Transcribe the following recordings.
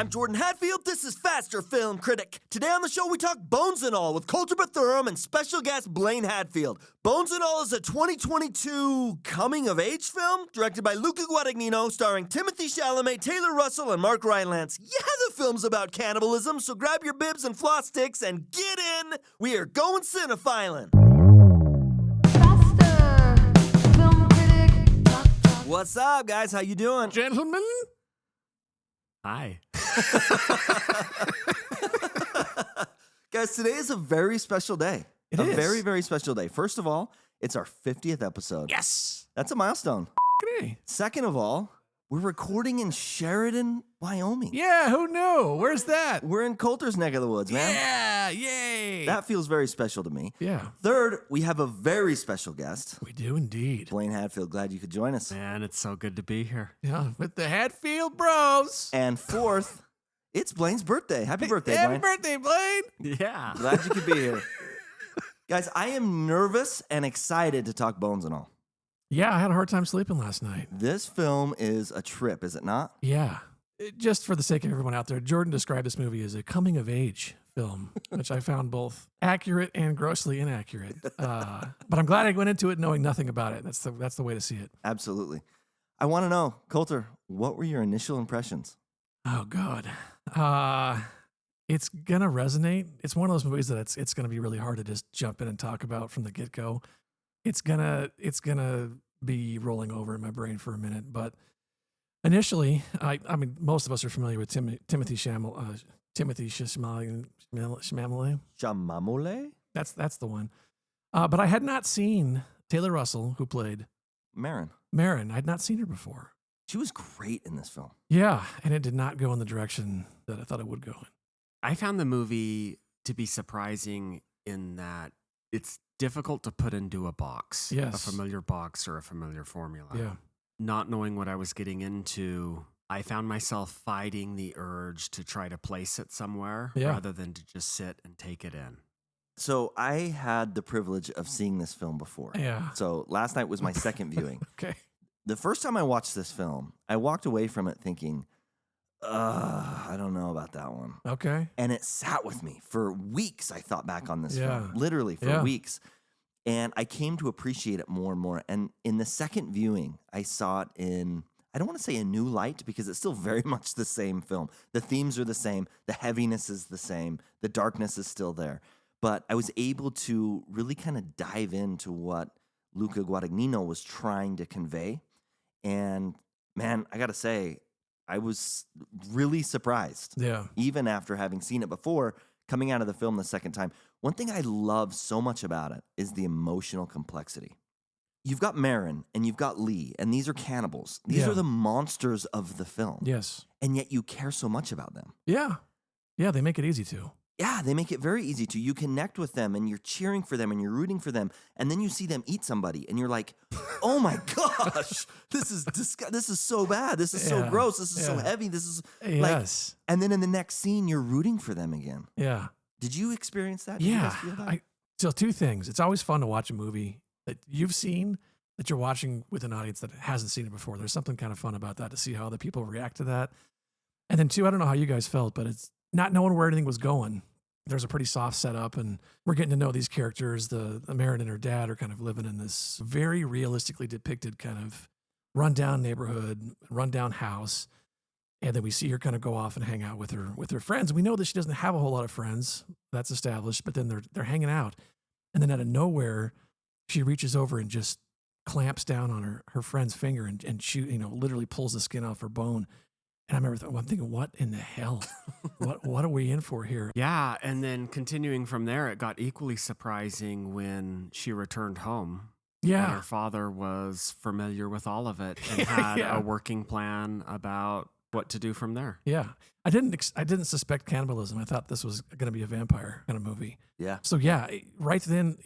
I'm Jordan Hadfield. This is Faster Film Critic. Today on the show, we talk Bones and All with Kolter and special guest Blaine Hadfield. Bones and All is a 2022 coming-of-age film directed by Luca Guadagnino, starring Timothy Chalamet, Taylor Russell, and Mark Rylance. Yeah, the film's about cannibalism, so grab your bibs and floss sticks and get in. We are going cinephiling. Faster Film Critic. What's up, guys? How you doing? Gentlemen? Hi. Guys, today is a very special day. It a is. very, very special day. First of all, it's our 50th episode. Yes. That's a milestone. Okay. Second of all, we're recording in Sheridan, Wyoming. Yeah, who knew? Where's that? We're in Kolter's neck of the woods, man. Yeah, yay. That feels very special to me. Yeah, Third, we have a very special guest, we do indeed. Blaine Hadfield. Glad you could join us. Man, it's so good to be here. Yeah, with the Hadfield Bros. And fourth, it's Blaine's birthday. Happy birthday, Happy Blaine. birthday, Blaine. Yeah. Glad you could be here. Guys, I am nervous and excited to talk Bones and All. Yeah, I had a hard time sleeping last night. This film is a trip, is it not? Yeah. Just for the sake of everyone out there, Jordan described this movie as a coming-of-age film, which I found both accurate and grossly inaccurate. But I'm glad I went into it knowing nothing about it. That's the way to see it. Absolutely. I want to know, Kolter, what were your initial impressions? Oh God, it's gonna resonate. It's one of those movies that it's gonna be really hard to just jump in and talk about from the get go. It's gonna be rolling over in my brain for a minute. But initially, I mean, most of us are familiar with Timothy Chalamet. Chamamole? That's the one. But I had not seen Taylor Russell, who played Marin. Marin. I had not seen her before. She was great in this film. Yeah, and it did not go in the direction that I thought it would go in. I found the movie to be surprising in that it's difficult to put into a box, Yes. a familiar box or a familiar formula. Yeah. Not knowing what I was getting into, I found myself fighting the urge to try to place it somewhere Yeah. rather than to just sit and take it in. So I had the privilege of seeing this film before. Yeah. So last night was my second viewing. Okay. The first time I watched this film, I walked away from it thinking, I don't know about that one. Okay. And it sat with me for weeks. I thought back on this Yeah. film, literally for Yeah. weeks. And I came to appreciate it more and more. And in the second viewing, I saw it in, I don't want to say a new light because it's still very much the same film. The themes are the same. The heaviness is the same. The darkness is still there. But I was able to really kind of dive into what Luca Guadagnino was trying to convey. And man, I got to say, I was really surprised, Yeah. even after having seen it before, coming out of the film the second time. One thing I love so much about it is the emotional complexity. You've got Marin and you've got Lee, and these are cannibals. These Yeah. are the monsters of the film. Yes. And yet you care so much about them. Yeah. Yeah, they make it easy to. Yeah, they make it very easy to. You connect with them and you're cheering for them and you're rooting for them. And then you see them eat somebody and you're like, oh my gosh, this is so bad. This is so Yeah, gross. This is so yeah. heavy. This is Yes. and then in the next scene, you're rooting for them again. Yeah. Did you experience that? Did you Yeah. guys feel that? So two things. It's always fun to watch a movie that you've seen that you're watching with an audience that hasn't seen it before. There's something kind of fun about that to see how other people react to that. And then two, I don't know how you guys felt, but it's not knowing where anything was going. There's a pretty soft setup, and we're getting to know these characters. The Marin and her dad are kind of living in this very realistically depicted kind of rundown neighborhood, rundown house. And then we see her kind of go off and hang out with her friends. And we know that she doesn't have a whole lot of friends. That's established. But then they're hanging out. And then out of nowhere, she reaches over and just clamps down on her friend's finger and she, literally pulls the skin off her bone. And I remember I'm thinking, what in the hell? what are we in for here? Yeah, and then continuing from there, it got equally surprising when she returned home. And Yeah. her father was familiar with all of it and had Yeah. a working plan about what to do from there. Yeah. I didn't suspect cannibalism. I thought this was going to be a vampire kind of movie. Yeah. So yeah, right then,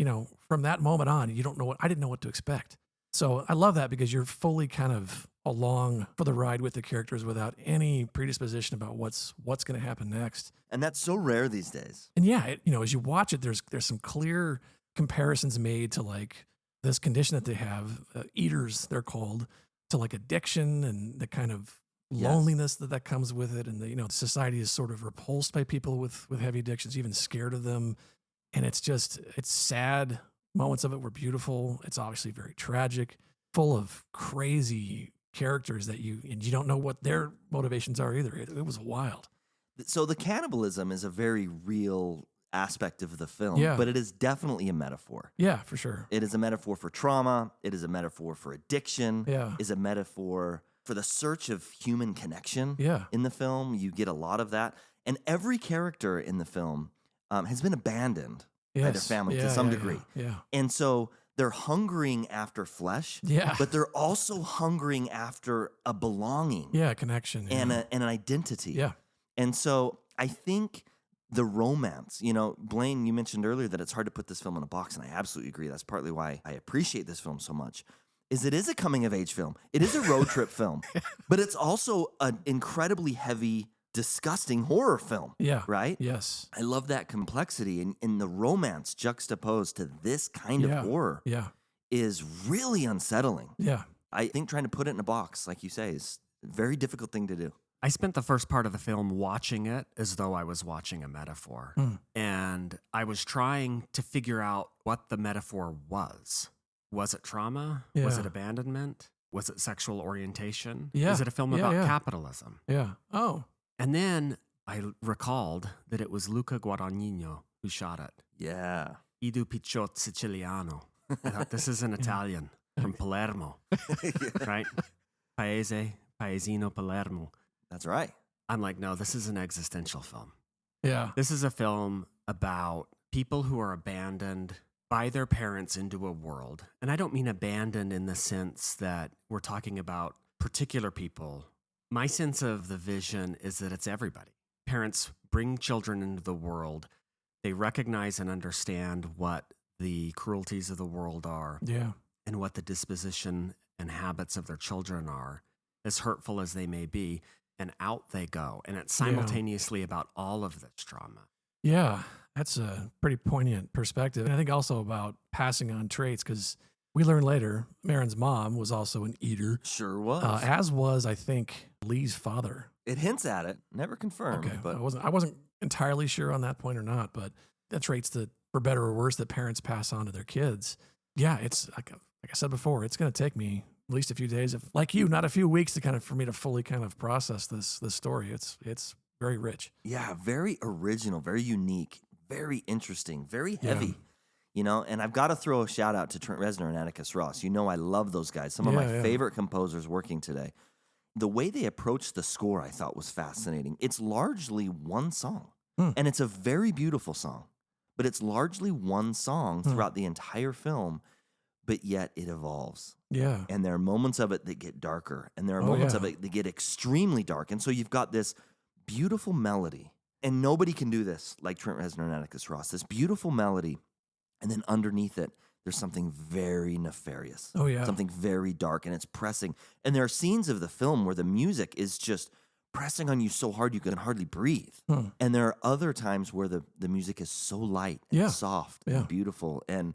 from that moment on, I didn't know what to expect. So I love that because you're fully kind of along for the ride with the characters without any predisposition about what's going to happen next. And that's so rare these days. And yeah, as you watch it, there's some clear comparisons made to like this condition that they have, eaters, they're called, to like addiction and the kind of loneliness that comes with it, and the society is sort of repulsed by people with heavy addictions, even scared of them, and it's sad. Moments of it were beautiful. It's obviously very tragic, full of crazy characters that you don't know what their motivations are either. It was wild. So the cannibalism is a very real aspect of the film, Yeah. but it is definitely a metaphor. Yeah, for sure. It is a metaphor for trauma. It is a metaphor for addiction. Yeah. Is a metaphor for the search of human connection. Yeah. In the film, you get a lot of that. And every character in the film has been abandoned by their Yes. family to Yeah, some yeah, degree. Yeah. And so they're hungering after flesh, Yeah. but they're also hungering after a belonging Yeah, connection. and, Yeah. an identity. Yeah. And so I think the romance, Blaine, you mentioned earlier that it's hard to put this film in a box, and I absolutely agree. That's partly why I appreciate this film so much, is it is a coming-of-age film. It is a road trip film, but it's also an incredibly heavy, disgusting horror film, Yeah. right? Yes. I love that complexity, and the romance juxtaposed to this kind Yeah. of horror Yeah. is really unsettling. Yeah. I think trying to put it in a box, like you say, is a very difficult thing to do. I spent the first part of the film watching it as though I was watching a metaphor. Mm. And I was trying to figure out what the metaphor was. Was it trauma? Was Yeah. it abandonment? Was it sexual orientation? Yeah. Is it a film Yeah, about yeah. capitalism? Yeah. Oh. And then I recalled that it was Luca Guadagnino who shot it. Yeah. Idu Picciot Siciliano. I thought, this is an Italian from Palermo, right? Paesino Palermo. That's right. I'm like, no, this is an existential film. Yeah. This is a film about people who are abandoned by their parents into a world. And I don't mean abandoned in the sense that we're talking about particular people. My sense of the vision is that it's everybody. Parents bring children into the world. They recognize and understand what the cruelties of the world are Yeah. and what the disposition and habits of their children are, as hurtful as they may be. And out they go. And it's simultaneously about all of this trauma. Yeah. That's a pretty poignant perspective. And I think also about passing on traits, because we learn later Marin's mom was also an eater, Sure was. as was, I think, Lee's father. It hints at it, never confirmed. Okay, But I wasn't entirely sure on that point or not, but the traits that, for better or worse, that parents pass on to their kids. Yeah, it's like I said before, it's going to take me at least a few days, like you, not a few weeks, to for me to fully process this story. It's very rich. yeah, very original, very unique, very interesting, very Yeah. heavy. And I've got to throw a shout out to Trent Reznor and Atticus Ross. I love those guys. Some of my Yeah. favorite composers working today. The way they approached the score, I thought, was fascinating. It's largely one song, and it's a very beautiful song, but it's largely one song throughout the entire film, but yet it evolves. Yeah. And there are moments of it that get darker, and there are Oh, moments yeah. of it that get extremely dark. And so you've got this beautiful melody, and nobody can do this like Trent Reznor and Atticus Ross. This beautiful melody, and then underneath it, there's something very nefarious. Oh, yeah. Something very dark, and it's pressing. And there are scenes of the film where the music is just pressing on you so hard you can hardly breathe. And there are other times where the music is so light and Yeah. soft Yeah. and beautiful. And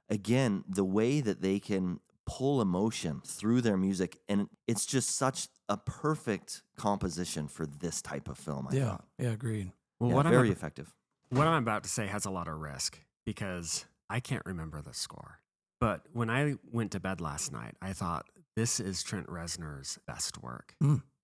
again, the way that they can pull emotion through their music, and it's just such a perfect composition for this type of film, I Yeah. thought. Yeah. Agreed. Well, Yeah, very effective. what I'm about to say has a lot of risk because I can't remember the score. But when I went to bed last night, I thought, this is Trent Reznor's best work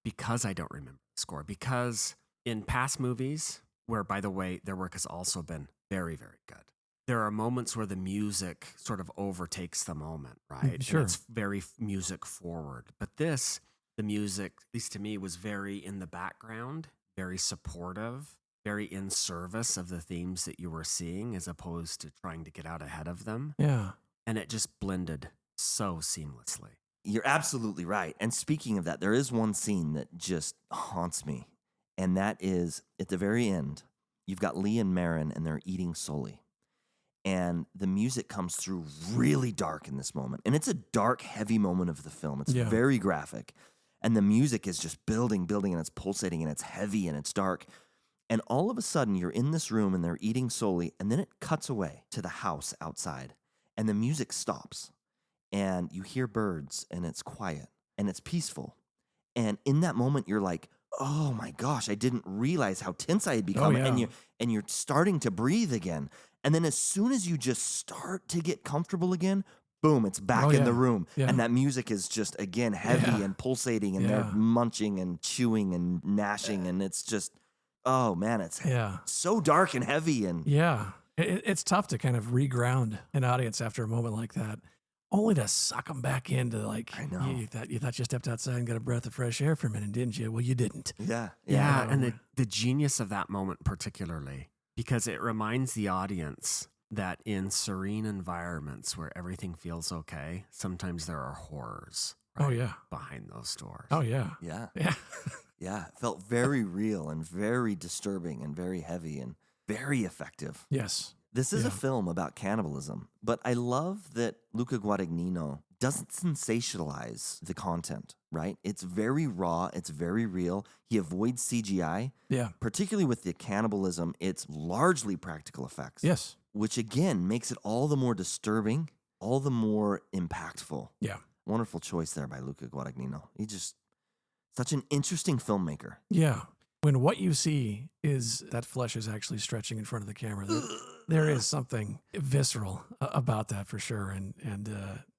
because I don't remember the score. Because in past movies, where, by the way, their work has also been very, very good, there are moments where the music sort of overtakes the moment, right? Sure. And it's very music forward. But this, the music, at least to me, was very in the background, very supportive, very in service of the themes that you were seeing as opposed to trying to get out ahead of them. Yeah. And it just blended so seamlessly. You're absolutely right. And speaking of that, there is one scene that just haunts me. And that is at the very end, you've got Lee and Marin, and they're eating Sully. And the music comes through really dark in this moment. And it's a dark, heavy moment of the film. It's Yeah. very graphic. And the music is just building, and it's pulsating, and it's heavy, and it's dark. And all of a sudden, you're in this room, and they're eating Sully. And then it cuts away to the house outside. And the music stops. And you hear birds, and it's quiet, and it's peaceful. And in that moment, you're like, oh my gosh, I didn't realize how tense I had become. yeah. And you're starting to breathe again. And then as soon as you just start to get comfortable again, boom, it's back Oh, in the yeah. room. Yeah. And that music is just, again, heavy Yeah. and pulsating, and they're Yeah. munching and chewing and gnashing. And it's just, oh man, it's Yeah. so dark and heavy. And Yeah. It's tough to kind of reground an audience after a moment like that, only to suck them back into like, I know. You thought you stepped outside and got a breath of fresh air for a minute, didn't you? Well, you didn't. yeah. Yeah, and the genius of that moment particularly, because it reminds the audience that in serene environments where everything feels okay, sometimes there are horrors Oh, yeah. behind those doors. Oh, yeah. Yeah. Yeah. Yeah. It felt very real and very disturbing and very heavy and very effective. Yes. This is a Yeah. film about cannibalism, but I love that Luca Guadagnino doesn't sensationalize the content, right? It's very raw, it's very real. He avoids CGI, Yeah. particularly with the cannibalism, it's largely practical effects, Yes. which again makes it all the more disturbing, all the more impactful. Yeah. Wonderful choice there by Luca Guadagnino. He just such an interesting filmmaker. Yeah. When what you see is that flesh is actually stretching in front of the camera, there is something visceral about that for sure. And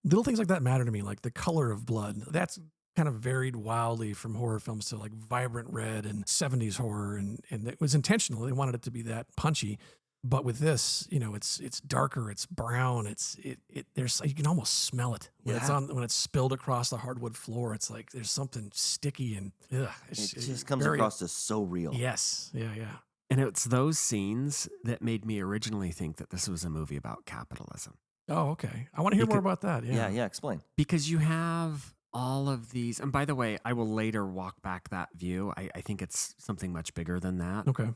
little things like that matter to me, like the color of blood. That's kind of varied wildly from horror films to like vibrant red and 70s horror. And it was intentional. They wanted it to be that punchy. But with this, it's darker, it's brown, there's you can almost smell it when when it's spilled across the hardwood floor. It's like there's something sticky and It just comes across as so real. Yes, yeah. And it's those scenes that made me originally think that this was a movie about capitalism. Oh, okay. I want to hear more about that. Yeah. Yeah, explain. Because you have all of these, and by the way, I will later walk back that view. I think it's something much bigger than that. Okay.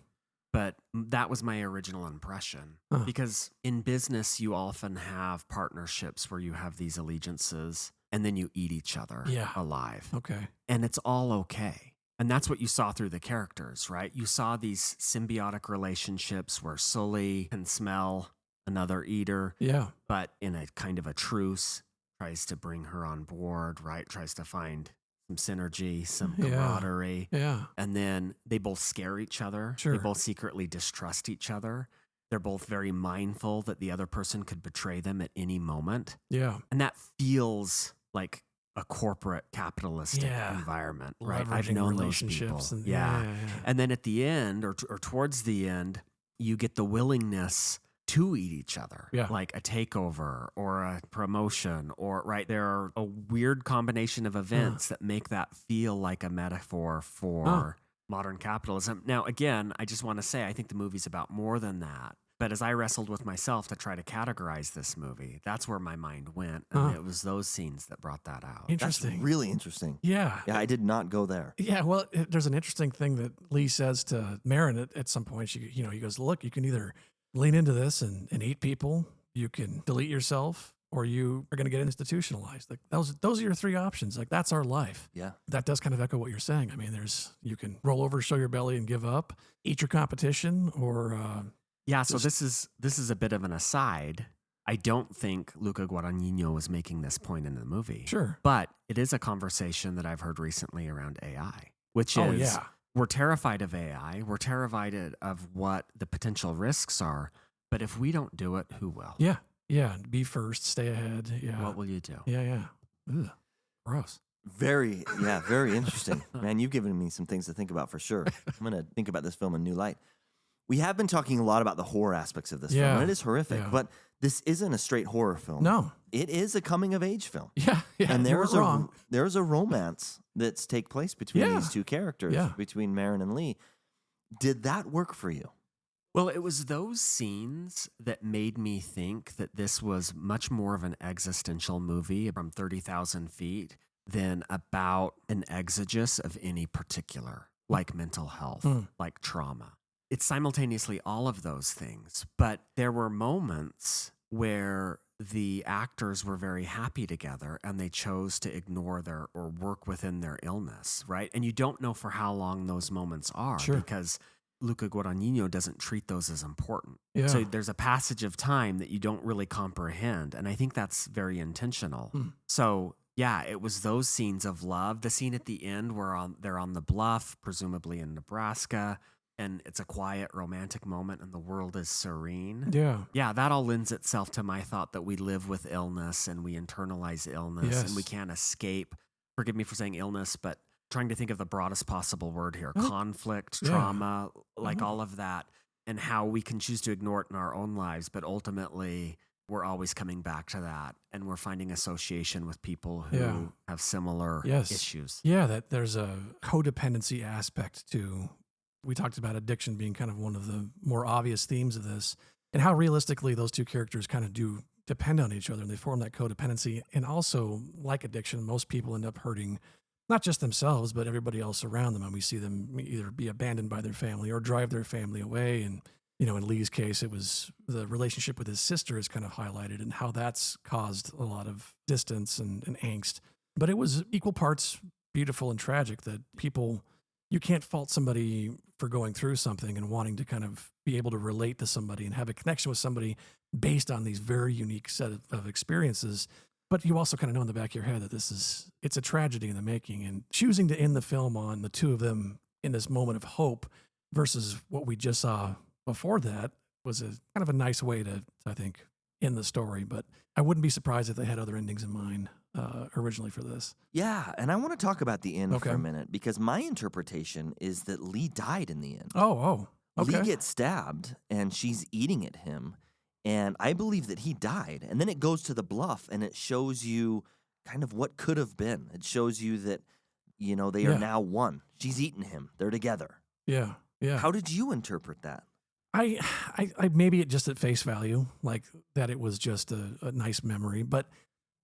But that was my original impression. Huh. Because in business, you often have partnerships where you have these allegiances and then you eat each other alive. Okay. And it's all okay. And that's what you saw through the characters, right? You saw these symbiotic relationships where Sully can smell another eater, Yeah. but in a kind of a truce, tries to bring her on board, right? Tries to find some synergy, some camaraderie. Yeah. And then they both scare each other. Sure. They both secretly distrust each other. They're both very mindful that the other person could betray them at any moment. Yeah. And that feels like a corporate capitalistic environment, right? I've Leveraging known those people. relationships and- yeah. yeah. And then at the end or towards the end, you get the willingness to eat each other, like a takeover or a promotion, or right there are a weird combination of events that make that feel like a metaphor for modern capitalism. Now, again, I just want to say I think the movie's about more than that. But as I wrestled with myself to try to categorize this movie, that's where my mind went, and it was those scenes that brought that out. Interesting. That's really interesting. Yeah. Yeah, I did not go there. Yeah, well, there's an interesting thing that Lee says to Marin at some point. He goes, look, you can either lean into this and eat people, you can delete yourself, or you are going to get institutionalized. Like those are your three options. Like that's our life. Yeah. That does kind of echo what you're saying. I mean, you can roll over, show your belly and give up, eat your competition, or so this is a bit of an aside. I don't think Luca Guadagnino was making this point in the movie. Sure. But it is a conversation that I've heard recently around AI, which is we're terrified of AI. We're terrified of what the potential risks are. But if we don't do it, who will? Yeah. Yeah. Be first, stay ahead. Yeah. What will you do? Yeah. Ugh, gross. Very interesting. Man, you've given me some things to think about for sure. I'm going to think about this film in a new light. We have been talking a lot about the horror aspects of this film, and it is horrific, but this isn't a straight horror film. No. It is a coming-of-age film. Yeah. And you weren't wrong. there's a romance that's take place between these two characters, between Marin and Lee. Did that work for you? Well, it was those scenes that made me think that this was much more of an existential movie from 30,000 feet than about an exegesis of any particular, like mental health, like trauma. It's simultaneously all of those things, but there were moments where the actors were very happy together and they chose to ignore or work within their illness, right? And you don't know for how long those moments are because Luca Guadagnino doesn't treat those as important. Yeah. So there's a passage of time that you don't really comprehend. And I think that's very intentional. So Yeah, it was those scenes of love. The scene at the end where they're on the bluff, presumably in Nebraska, and it's a quiet romantic moment and the world is serene. Yeah. Yeah, that all lends itself to my thought that we live with illness and we internalize illness and we Yes. can't escape. Forgive me for saying illness, but trying to think of the broadest possible word here. I think- Conflict, yeah. trauma, like Mhm. all of that, and how we can choose to ignore it in our own lives, but ultimately we're always coming back to that and we're finding association with people who Yeah. have similar Yes. issues. Yeah, that there's a codependency aspect to. We talked about addiction being kind of one of the more obvious themes of this, and how realistically those two characters kind of do depend on each other, and they form that codependency. And also, like addiction, most people end up hurting not just themselves, but everybody else around them. And we see them either be abandoned by their family or drive their family away. And in Lee's case, it was the relationship with his sister is kind of highlighted and how that's caused a lot of distance and angst. But it was equal parts beautiful and tragic that you can't fault somebody for going through something and wanting to kind of be able to relate to somebody and have a connection with somebody based on these very unique set of experiences. But you also kind of know in the back of your head that it's a tragedy in the making, and choosing to end the film on the two of them in this moment of hope versus what we just saw before that was a kind of a nice way to, I think, end the story. But I wouldn't be surprised if they had other endings in mind originally for this. Yeah, and I want to talk about the end Okay. for a minute because my interpretation is that Lee died in the end. Oh, okay. Lee gets stabbed and she's eating at him, and I believe that he died. And then it goes to the bluff and it shows you kind of what could have been. It shows you that, they are Yeah. now one. She's eaten him. They're together. Yeah. How did you interpret that? I maybe it just at face value, like that it was just a nice memory, but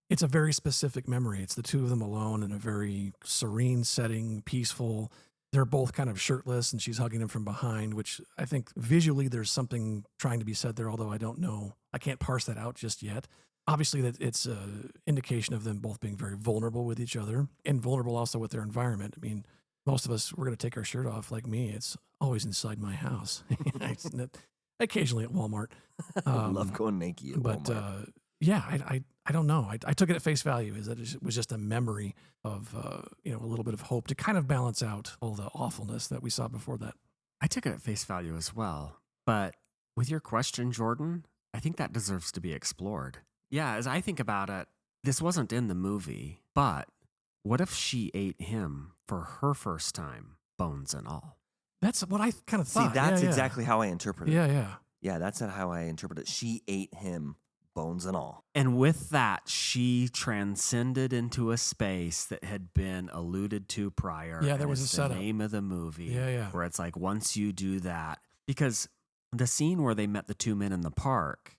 it's a very specific memory. It's the two of them alone in a very serene setting, peaceful. They're both kind of shirtless and she's hugging him from behind, which I think visually there's something trying to be said there, although I don't know. I can't parse that out just yet. Obviously that it's an indication of them both being very vulnerable with each other and vulnerable also with their environment. I mean, most of us, we're going to take our shirt off like me. It's always inside my house. Occasionally at Walmart. I love going naked at But Walmart. yeah, I don't know. I took it at face value is that it was just a memory of, a little bit of hope to kind of balance out all the awfulness that we saw before that. I took it at face value as well. But with your question, Jordan, I think that deserves to be explored. Yeah, as I think about it, this wasn't in the movie, but what if she ate him for her first time, bones and all? That's what I kind of See, thought. that's Yeah, exactly how I interpret it. Yeah. Yeah, that's not how I interpret it. She ate him, bones and all. And with that, she transcended into a space that had been alluded to prior. Yeah, there and was it's a setup. the name of the movie. Yeah. Where it's like, once you do that, because the scene where they met the two men in the park.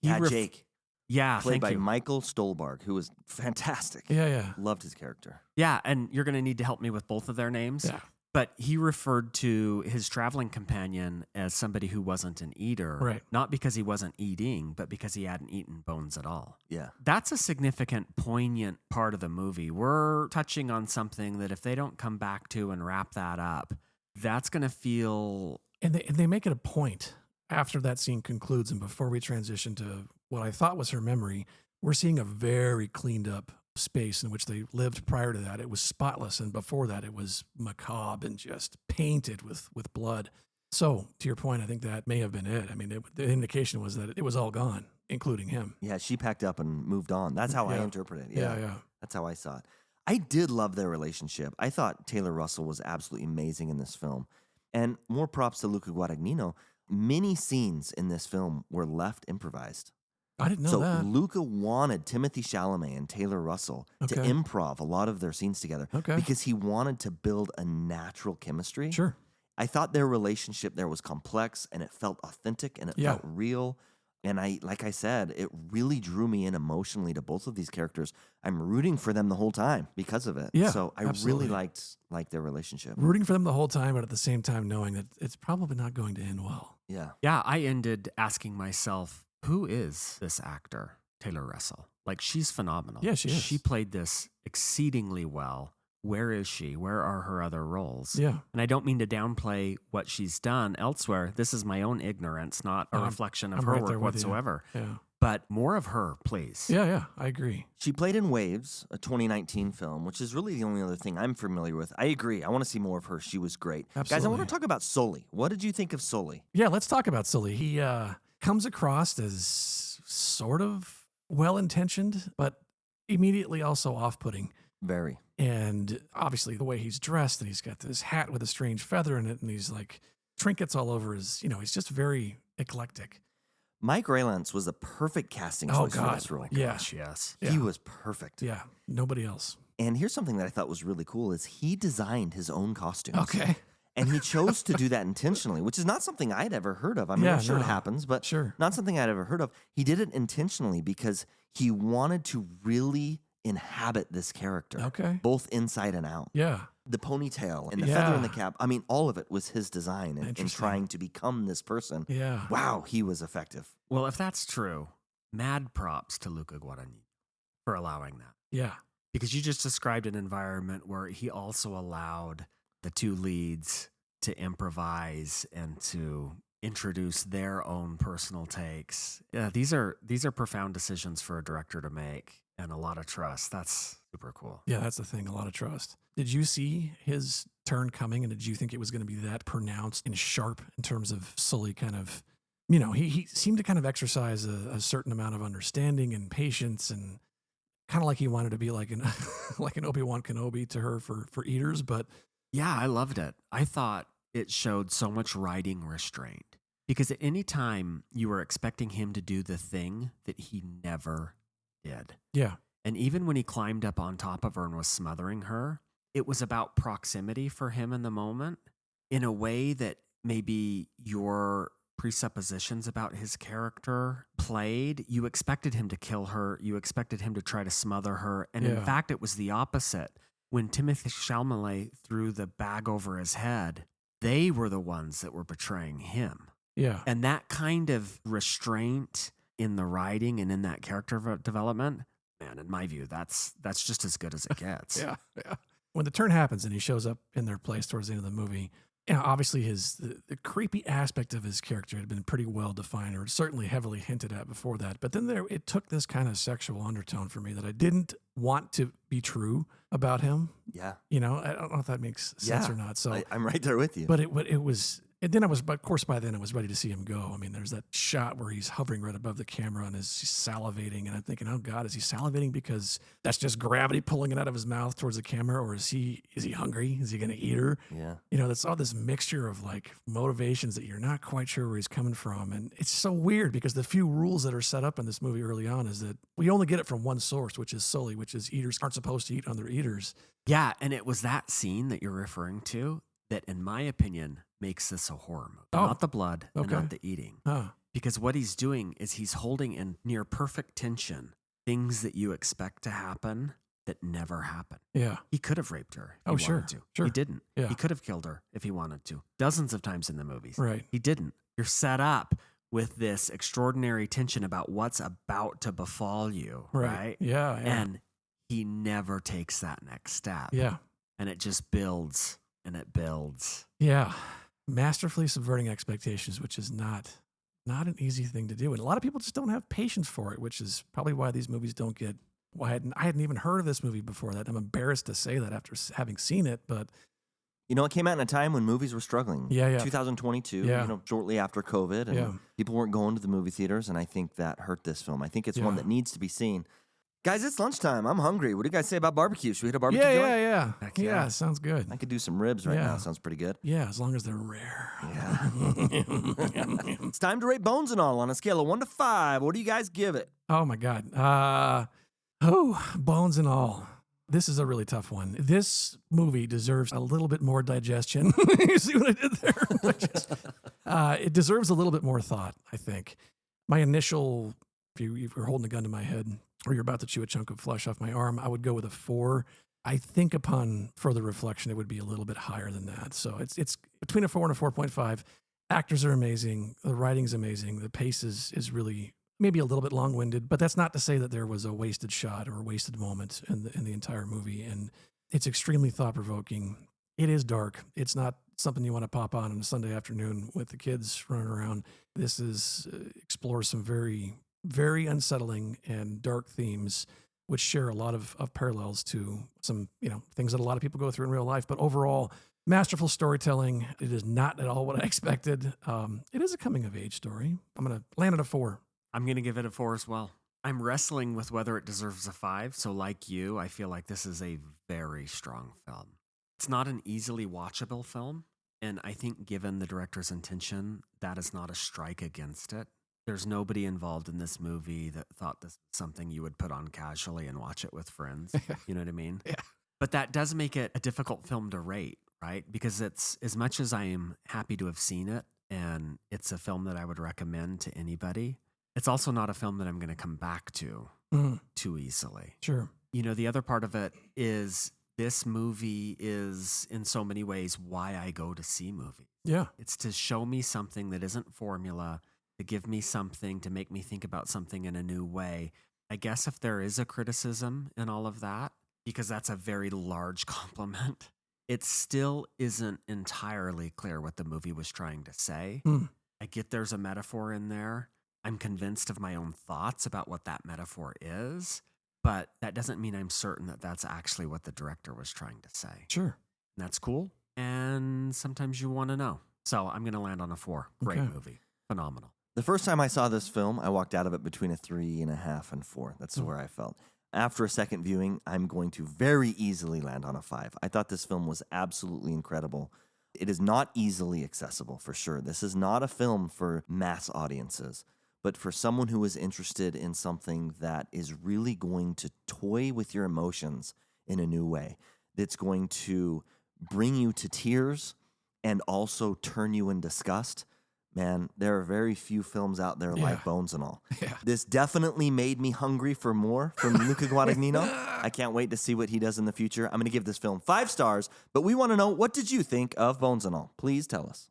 Jake, Yeah, played thank by you. Michael Stolberg, who was fantastic. Yeah. Loved his character. Yeah, and you're going to need to help me with both of their names. Yeah. But he referred to his traveling companion as somebody who wasn't an eater. Right. Not because he wasn't eating, but because he hadn't eaten bones at all. Yeah. That's a significant, poignant part of the movie. We're touching on something that if they don't come back to and wrap that up, that's going to feel... And they make it a point after that scene concludes and before we transition to what I thought was her memory, we're seeing a very cleaned up space in which they lived prior to that. It was spotless, and before that it was macabre and just painted with blood. So to your point, I think that may have been it. I mean, the indication was that it was all gone, including him. Yeah, she packed up and moved on. That's how I Yeah. interpret it. Yeah. That's how I saw it. I did love their relationship. I thought Taylor Russell was absolutely amazing in this film. And more props to Luca Guadagnino. Many scenes in this film were left improvised. I didn't know So that. Luca wanted Timothy Chalamet and Taylor Russell to Okay. improv a lot of their scenes together Okay. because he wanted to build a natural chemistry. Sure. I thought their relationship there was complex and it felt authentic and it Yeah. felt real. And like I said, it really drew me in emotionally to both of these characters. I'm rooting for them the whole time because of it. Yeah, So I absolutely. really liked their relationship. Rooting for them the whole time, but at the same time knowing that it's probably not going to end well. Yeah. Yeah, I ended asking myself, who is this actor, Taylor Russell? Like, she's phenomenal. Yeah, she is. She played this exceedingly well. Where is she? Where are her other roles? Yeah. And I don't mean to downplay what she's done elsewhere. This is my own ignorance, not a No, reflection of I'm her right there work with you. whatsoever. Yeah. But more of her, please. Yeah, I agree. She played in Waves, a 2019 film, which is really the only other thing I'm familiar with. I agree. I want to see more of her. She was great. Guys, I want Absolutely. to talk about Sully. What did you think of Sully? Yeah, let's talk about Sully. He comes across as sort of well-intentioned, but immediately also off-putting. Very. And obviously the way he's dressed, and he's got this hat with a strange feather in it, and these like trinkets all over his, he's just very eclectic. Mike Rylance was the perfect casting choice for this role. Yeah. Gosh, yes. Yeah. He was perfect. Yeah, nobody else. And here's something that I thought was really cool is he designed his own costumes. Okay. And he chose to do that intentionally, which is not something I'd ever heard of. I mean, Yeah, I'm sure no. it happens, but Sure. not something I'd ever heard of. He did it intentionally because he wanted to really inhabit this character, Okay. both inside and out. Yeah. The ponytail and the feather in the Yeah. cap. I mean, all of it was his design in Interesting. trying to become this person. Yeah. Wow, he was effective. Well, if that's true, mad props to Luca Guadagnino for allowing that. Yeah. Because you just described an environment where he also allowed the two leads to improvise and to introduce their own personal takes. Yeah, these are profound decisions for a director to make, and a lot of trust. That's super cool. Yeah, that's the thing. A lot of trust. Did you see his turn coming, and did you think it was going to be that pronounced and sharp in terms of Sully kind of, he seemed to kind of exercise a certain amount of understanding and patience, and kind of like he wanted to be like an like an Obi-Wan Kenobi to her for eaters, but Yeah, I loved it. I thought it showed so much writing restraint because at any time you were expecting him to do the thing that he never did. yeah, And even when he climbed up on top of her and was smothering her, it was about proximity for him in the moment in a way that maybe your presuppositions about his character played. You expected him to kill her. You expected him to try to smother her. And in Yeah. fact, it was the opposite. When Timothée Chalamet threw the bag over his head, they were the ones that were betraying him. yeah, And that kind of restraint in the writing and in that character development, man, in my view, that's just as good as it gets. yeah. When the turn happens and he shows up in their place towards the end of the movie, obviously the creepy aspect of his character had been pretty well defined, or certainly heavily hinted at before that. But then it took this kind of sexual undertone for me that I didn't want to be true about him. Yeah. I don't know if that makes sense or not. So, I'm right there with you. but it was. And then of course, by then I was ready to see him go. I mean, there's that shot where he's hovering right above the camera and is salivating. And I'm thinking, oh God, is he salivating because that's just gravity pulling it out of his mouth towards the camera? Or is he hungry? Is he going to eat her? Yeah. That's all this mixture of like motivations that you're not quite sure where he's coming from. And it's so weird because the few rules that are set up in this movie early on is that we only get it from one source, which is Sully, which is eaters aren't supposed to eat other eaters. Yeah, and it was that scene that you're referring to that, in my opinion, makes this a horror movie. Oh, Not the blood and okay. not the eating. Huh. Because what he's doing is he's holding in near perfect tension things that you expect to happen that never happen. Yeah. He could have raped her if Oh, he sure, wanted to. sure. He didn't. Yeah. He could have killed her if he wanted to. Dozens of times in the movies. Right. He didn't. You're set up with this extraordinary tension about what's about to befall you, right? Yeah. And he never takes that next step. Yeah. And it just builds and it builds. Yeah. Masterfully subverting expectations, which is not an easy thing to do. And a lot of people just don't have patience for it, which is probably why these movies don't get. Well, I hadn't even heard of this movie before that. I'm embarrassed to say that after having seen it, but It came out in a time when movies were struggling. Yeah. 2022, Yeah. shortly after COVID, and Yeah. people weren't going to the movie theaters, and I think that hurt this film. I think it's one Yeah. that needs to be seen. Guys, it's lunchtime. I'm hungry. What do you guys say about barbecue? Should we hit a barbecue yeah, joint? yeah. Heck Yeah, yeah. sounds good. I could do some ribs right Yeah. now. Sounds pretty good. Yeah, as long as they're rare. Yeah. It's time to rate Bones and All on a scale of 1 to 5. What do you guys give it? Oh my God. Bones and all. This is a really tough one. This movie deserves a little bit more digestion. You see what I did there? It deserves a little bit more thought, I think. My initial, if you're holding a gun to my head or you're about to chew a chunk of flesh off my arm, I would go with a 4. I think upon further reflection, it would be a little bit higher than that. So it's between a 4 and a 4.5. Actors are amazing. The writing's amazing. The pace is really maybe a little bit long-winded, but that's not to say that there was a wasted shot or a wasted moment in the entire movie. And it's extremely thought-provoking. It is dark. It's not something you want to pop on a Sunday afternoon with the kids running around. This explores some very very unsettling and dark themes, which share a lot of parallels to some, things that a lot of people go through in real life. But overall, masterful storytelling. It is not at all what I expected. It is a coming of age story. I'm going to land at a 4. I'm going to give it a 4 as well. I'm wrestling with whether it deserves a 5. So like you, I feel like this is a very strong film. It's not an easily watchable film. And I think given the director's intention, that is not a strike against it. There's nobody involved in this movie that thought this was something you would put on casually and watch it with friends. You know what I mean? Yeah. But that does make it a difficult film to rate, right? Because it's, as much as I am happy to have seen it, and it's a film that I would recommend to anybody, it's also not a film that I'm going to come back to too easily. Sure. The other part of it is this movie is in so many ways why I go to see movies. Yeah. It's to show me something that isn't formula, to give me something, to make me think about something in a new way. I guess if there is a criticism in all of that, because that's a very large compliment, it still isn't entirely clear what the movie was trying to say. I get there's a metaphor in there. I'm convinced of my own thoughts about what that metaphor is, but that doesn't mean I'm certain that that's actually what the director was trying to say. Sure. And that's cool. And sometimes you want to know. So I'm going to land on a 4. Great movie. Phenomenal. The first time I saw this film, I walked out of it between a 3.5 and 4. That's where I felt. After a second viewing, I'm going to very easily land on a 5. I thought this film was absolutely incredible. It is not easily accessible, for sure. This is not a film for mass audiences, but for someone who is interested in something that is really going to toy with your emotions in a new way, that's going to bring you to tears and also turn you in disgust. Man, there are very few films out there like Bones and All. Yeah. This definitely made me hungry for more from Luca Guadagnino. I can't wait to see what he does in the future. I'm going to give this film 5 stars, but we want to know, what did you think of Bones and All? Please tell us.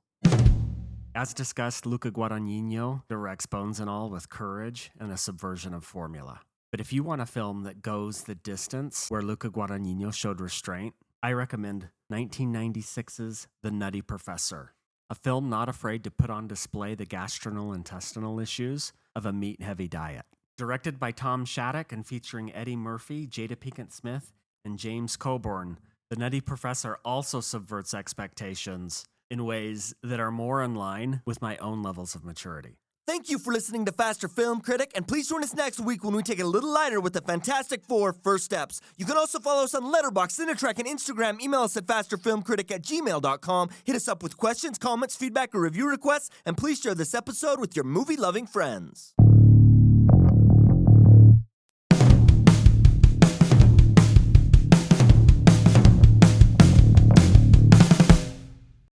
As discussed, Luca Guadagnino directs Bones and All with courage and a subversion of formula. But if you want a film that goes the distance where Luca Guadagnino showed restraint, I recommend 1996's The Nutty Professor, a film not afraid to put on display the gastrointestinal issues of a meat-heavy diet. Directed by Tom Shattuck and featuring Eddie Murphy, Jada Pinkett Smith, and James Coburn, The Nutty Professor also subverts expectations in ways that are more in line with my own levels of maturity. Thank you for listening to Faster Film Critic, and please join us next week when we take it a little lighter with the Fantastic Four First Steps. You can also follow us on Letterboxd, Cinetrack, and Instagram. Email us at fasterfilmcritic@gmail.com. Hit us up with questions, comments, feedback, or review requests, and please share this episode with your movie-loving friends.